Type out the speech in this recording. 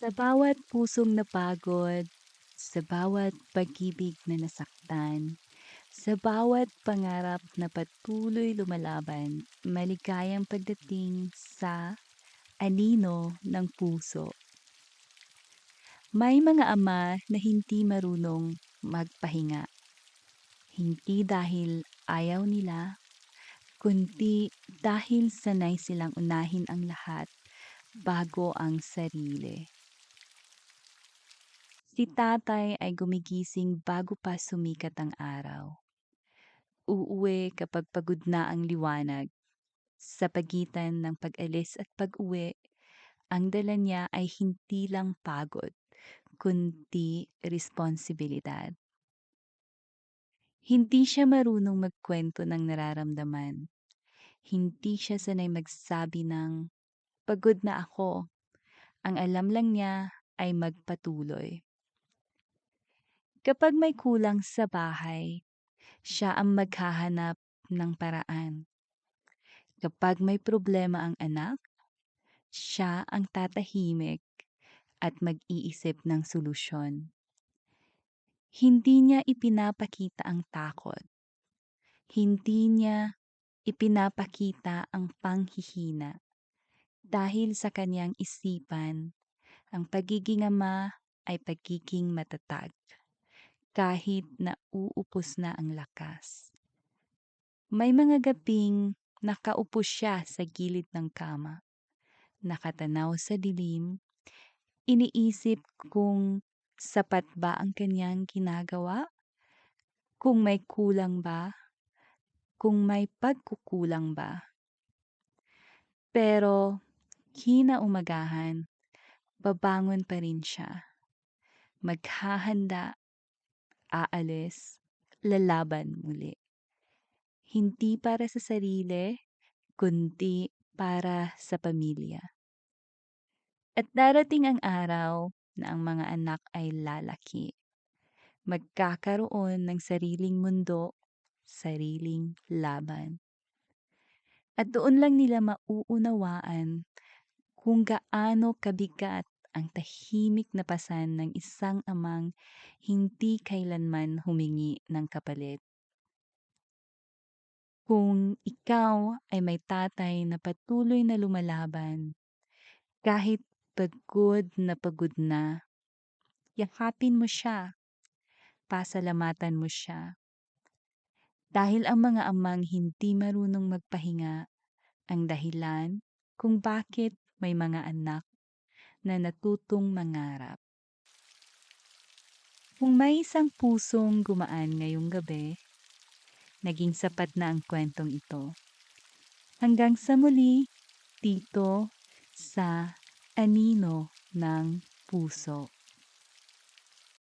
Sa bawat pusong napagod, sa bawat pag-ibig na nasaktan, sa bawat pangarap na patuloy lumalaban, maligayang pagdating sa anino ng puso. May mga ama na hindi marunong magpahinga, hindi dahil ayaw nila, kundi dahil sanay silang unahin ang lahat bago ang sarili. Si tatay ay gumigising bago pa sumikat ang araw. Uuwi kapag pagod na ang liwanag. Sa pagitan ng pag-alis at pag-uwi, ang dala niya ay hindi lang pagod, kundi responsibilidad. Hindi siya marunong magkwento ng nararamdaman. Hindi siya sanay magsabi ng, "Pagod na ako." Ang alam lang niya ay magpatuloy. Kapag may kulang sa bahay, siya ang maghahanap ng paraan. Kapag may problema ang anak, siya ang tatahimik at mag-iisip ng solusyon. Hindi niya ipinapakita ang takot. Hindi niya ipinapakita ang panghihina. Dahil sa kanyang isipan, ang pagiging ama ay pagiging matatag kahit na uupos na ang lakas. May mga gabing nakaupo siya sa gilid ng kama, nakatanaw sa dilim, iniisip kung sapat ba ang kanyang ginagawa, kung may kulang ba, kung may pagkukulang ba. Pero kinaumagahan, babangon pa rin siya. Maghahanda, aalis, lalaban muli. Hindi para sa sarili, kundi para sa pamilya. At darating ang araw na ang mga anak ay lalaki. Magkakaroon ng sariling mundo, sariling laban. At doon lang nila mauunawaan kung gaano kabigat ang tahimik na pasan ng isang amang hindi kailanman humingi ng kapalit. Kung ikaw ay may tatay na patuloy na lumalaban, kahit pagod na, yakapin mo siya, pasalamatan mo siya. Dahil ang mga amang hindi marunong magpahinga ang dahilan kung bakit may mga anak na natutong mangarap. Kung may isang pusong gumaan ngayong gabi, naging sapat na ang kwentong ito. Hanggang sa muli, dito sa Anino ng Puso.